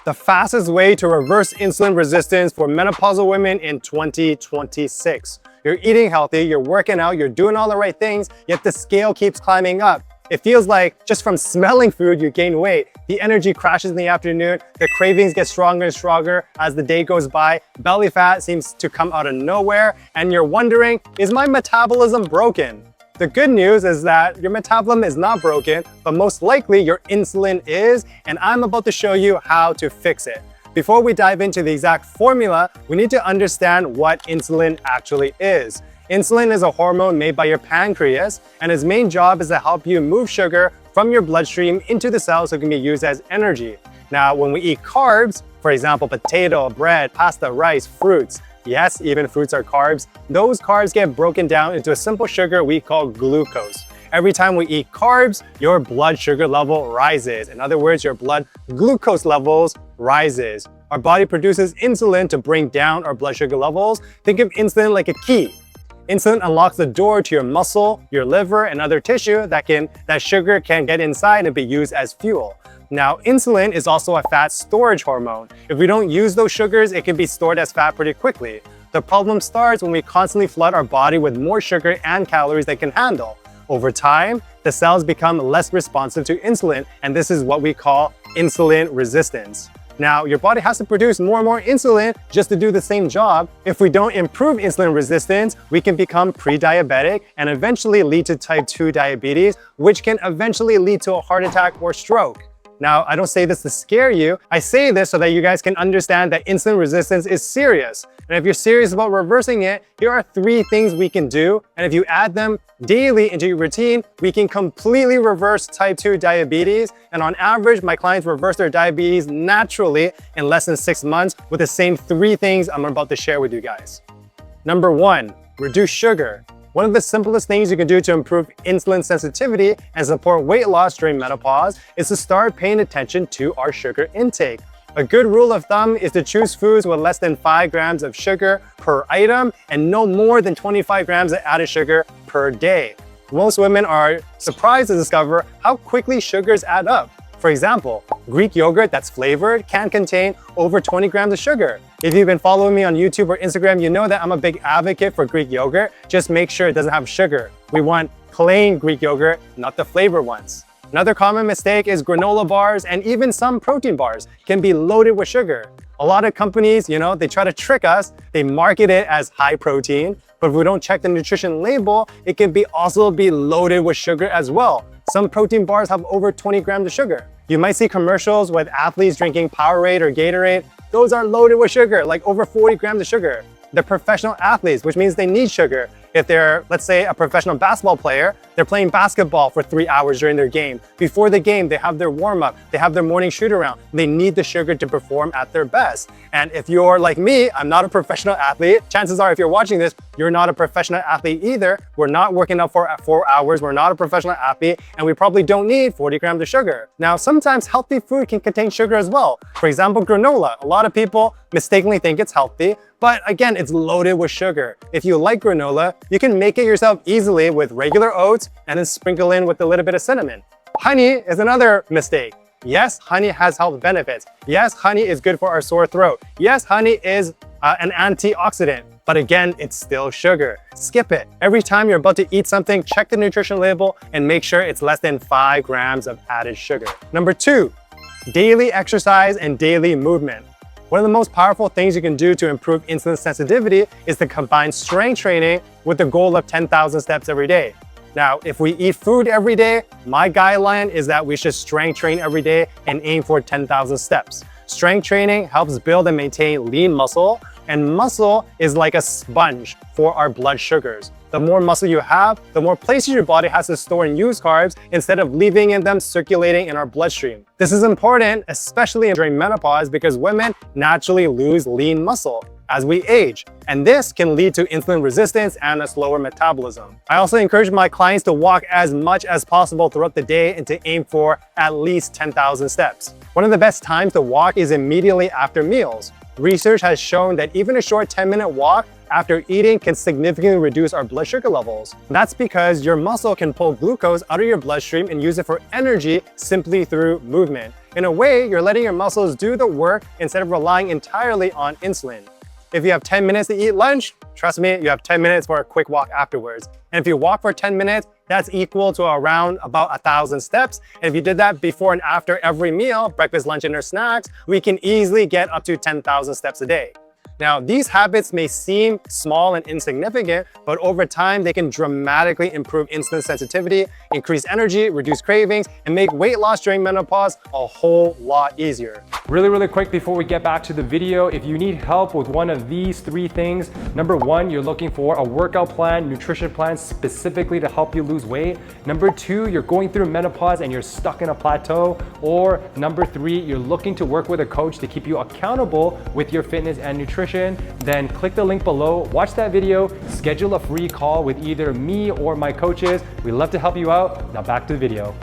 the fastest way to reverse insulin resistance for menopausal women in 2026. You're eating healthy, you're working out, you're doing all the right things, yet the scale keeps climbing up. It feels like just from smelling food, you gain weight. The energy crashes in the afternoon, the cravings get stronger and stronger as the day goes by, belly fat seems to come out of nowhere, and you're wondering, is my metabolism broken? The good news is that your metabolism is not broken, but most likely your insulin is, and I'm about to show you how to fix it. Before we dive into the exact formula, we need to understand what insulin actually is. Insulin is a hormone made by your pancreas, and its main job is to help you move sugar from your bloodstream into the cells so it can be used as energy. Now, when we eat carbs, for example, potato, bread, pasta, rice, fruits, yes, even fruits are carbs, those carbs get broken down into a simple sugar we call glucose. Every time we eat carbs, your blood sugar level rises. In other words, your blood glucose levels rises. Our body produces insulin to bring down our blood sugar levels. Think of insulin like a key. Insulin unlocks the door to your muscle, your liver, and other tissue that sugar can get inside and be used as fuel. Now, insulin is also a fat storage hormone. If we don't use those sugars, it can be stored as fat pretty quickly. The problem starts when we constantly flood our body with more sugar and calories they can handle. Over time, the cells become less responsive to insulin, and this is what we call insulin resistance. Now, your body has to produce more and more insulin just to do the same job. If we don't improve insulin resistance, we can become pre-diabetic and eventually lead to type 2 diabetes, which can eventually lead to a heart attack or stroke. Now, I don't say this to scare you. I say this so that you guys can understand that insulin resistance is serious. And if you're serious about reversing it, here are 3 things we can do. And if you add them daily into your routine, we can completely reverse type 2 diabetes. And on average, my clients reverse their diabetes naturally in less than 6 months with the same 3 things I'm about to share with you guys. Number 1, reduce sugar. One of the simplest things you can do to improve insulin sensitivity and support weight loss during menopause is to start paying attention to our sugar intake. A good rule of thumb is to choose foods with less than 5 grams of sugar per item and no more than 25 grams of added sugar per day. Most women are surprised to discover how quickly sugars add up. For example, Greek yogurt that's flavored can contain over 20 grams of sugar. If you've been following me on YouTube or Instagram, you know that I'm a big advocate for Greek yogurt. Just make sure it doesn't have sugar. We want plain Greek yogurt, not the flavored ones. Another common mistake is granola bars and even some protein bars can be loaded with sugar. A lot of companies, they try to trick us. They market it as high protein, but if we don't check the nutrition label, it can also be loaded with sugar as well. Some protein bars have over 20 grams of sugar. You might see commercials with athletes drinking Powerade or Gatorade. Those are loaded with sugar, like over 40 grams of sugar. They're professional athletes, which means they need sugar. If they're, let's say, a professional basketball player, they're playing basketball for 3 hours during their game. Before the game, they have their warm-up, they have their morning shoot-around. They need the sugar to perform at their best. And if you're like me, I'm not a professional athlete. Chances are, if you're watching this, you're not a professional athlete either. We're not working out for 4 hours. We're not a professional athlete, and we probably don't need 40 grams of sugar. Now, sometimes healthy food can contain sugar as well. For example, granola. A lot of people mistakenly think it's healthy, but again, it's loaded with sugar. If you like granola, you can make it yourself easily with regular oats and then sprinkle in with a little bit of cinnamon. Honey is another mistake. Yes, honey has health benefits. Yes, honey is good for our sore throat. Yes, honey is an antioxidant. But again, it's still sugar. Skip it. Every time you're about to eat something, check the nutrition label and make sure it's less than 5 grams of added sugar. Number 2, daily exercise and daily movement. One of the most powerful things you can do to improve insulin sensitivity is to combine strength training with the goal of 10,000 steps every day. Now, if we eat food every day, my guideline is that we should strength train every day and aim for 10,000 steps. Strength training helps build and maintain lean muscle, and muscle is like a sponge for our blood sugars. The more muscle you have, the more places your body has to store and use carbs instead of leaving them circulating in our bloodstream. This is important, especially during menopause, because women naturally lose lean muscle as we age, and this can lead to insulin resistance and a slower metabolism. I also encourage my clients to walk as much as possible throughout the day and to aim for at least 10,000 steps. One of the best times to walk is immediately after meals. Research has shown that even a short 10-minute walk after eating can significantly reduce our blood sugar levels. That's because your muscle can pull glucose out of your bloodstream and use it for energy simply through movement. In a way, you're letting your muscles do the work instead of relying entirely on insulin. If you have 10 minutes to eat lunch, trust me, you have 10 minutes for a quick walk afterwards. And if you walk for 10 minutes, that's equal to around about 1,000 steps. And if you did that before and after every meal, breakfast, lunch, and or snacks, we can easily get up to 10,000 steps a day. Now, these habits may seem small and insignificant, but over time, they can dramatically improve insulin sensitivity, increase energy, reduce cravings, and make weight loss during menopause a whole lot easier. Really quick before we get back to the video, if you need help with one of these 3 things, number 1, you're looking for a workout plan, nutrition plan specifically to help you lose weight. Number 2, you're going through menopause and you're stuck in a plateau. Or number 3, you're looking to work with a coach to keep you accountable with your fitness and nutrition. Then click the link below, watch that video, schedule a free call with either me or my coaches. We'd love to help you out. Now back to the video.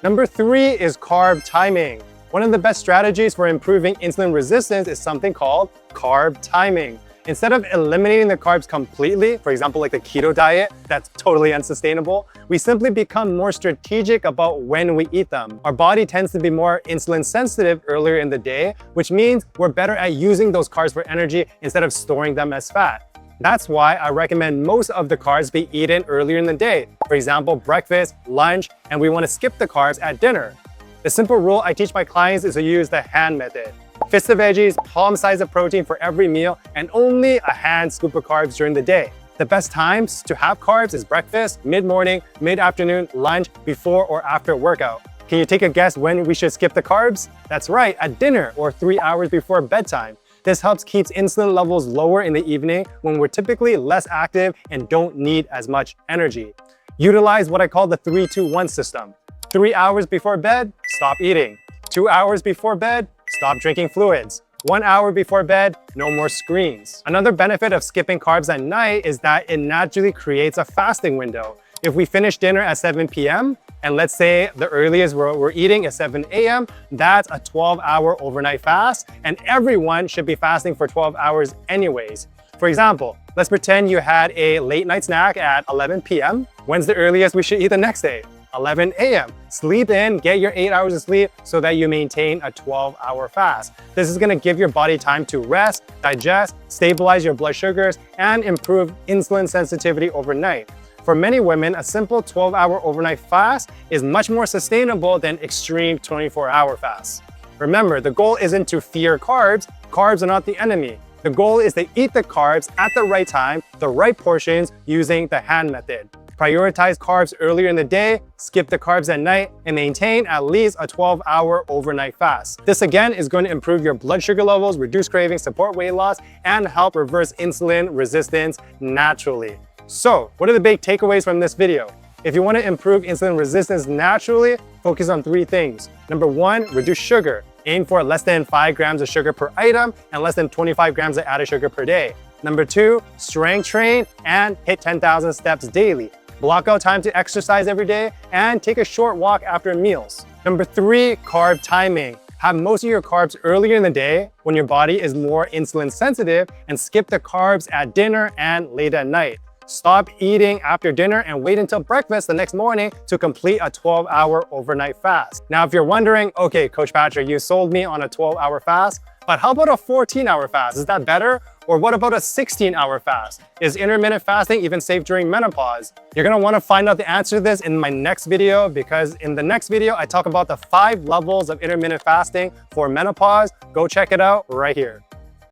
Number 3 is carb timing. One of the best strategies for improving insulin resistance is something called carb timing. Instead of eliminating the carbs completely, for example, like the keto diet, that's totally unsustainable, we simply become more strategic about when we eat them. Our body tends to be more insulin sensitive earlier in the day, which means we're better at using those carbs for energy instead of storing them as fat. That's why I recommend most of the carbs be eaten earlier in the day. For example, breakfast, lunch, and we want to skip the carbs at dinner. The simple rule I teach my clients is to use the hand method. Fist of veggies, palm size of protein for every meal, and only a hand scoop of carbs during the day. The best times to have carbs is breakfast, mid-morning, mid-afternoon, lunch, before or after workout. Can you take a guess when we should skip the carbs? That's right, at dinner or 3 hours before bedtime. This helps keep insulin levels lower in the evening when we're typically less active and don't need as much energy. Utilize what I call the 3-2-1 system. 3 hours before bed, stop eating. 2 hours before bed, stop drinking fluids. 1 hour before bed, no more screens. Another benefit of skipping carbs at night is that it naturally creates a fasting window. If we finish dinner at 7 p.m., and let's say the earliest we're eating is 7 a.m., that's a 12-hour overnight fast, and everyone should be fasting for 12 hours anyways. For example, let's pretend you had a late night snack at 11 p.m. When's the earliest we should eat the next day? 11 a.m. Sleep in, get your 8 hours of sleep so that you maintain a 12-hour fast. This is gonna give your body time to rest, digest, stabilize your blood sugars, and improve insulin sensitivity overnight. For many women, a simple 12-hour overnight fast is much more sustainable than extreme 24-hour fasts. Remember, the goal isn't to fear carbs. Carbs are not the enemy. The goal is to eat the carbs at the right time, the right portions, using the hand method. Prioritize carbs earlier in the day, skip the carbs at night, and maintain at least a 12-hour overnight fast. This again is going to improve your blood sugar levels, reduce cravings, support weight loss, and help reverse insulin resistance naturally. So, what are the big takeaways from this video? If you want to improve insulin resistance naturally, focus on 3 things. Number 1, reduce sugar. Aim for less than 5 grams of sugar per item and less than 25 grams of added sugar per day. Number 2, strength train and hit 10,000 steps daily. Block out time to exercise every day and take a short walk after meals. Number 3, carb timing. Have most of your carbs earlier in the day when your body is more insulin sensitive, and skip the carbs at dinner and late at night. Stop eating after dinner and wait until breakfast the next morning to complete a 12-hour overnight fast. Now, if you're wondering, okay, Coach Patrick, you sold me on a 12-hour fast, but how about a 14-hour fast? Is that better? Or what about a 16-hour fast? Is intermittent fasting even safe during menopause? You're gonna wanna find out the answer to this in my next video, because in the next video, I talk about the 5 levels of intermittent fasting for menopause. Go check it out right here.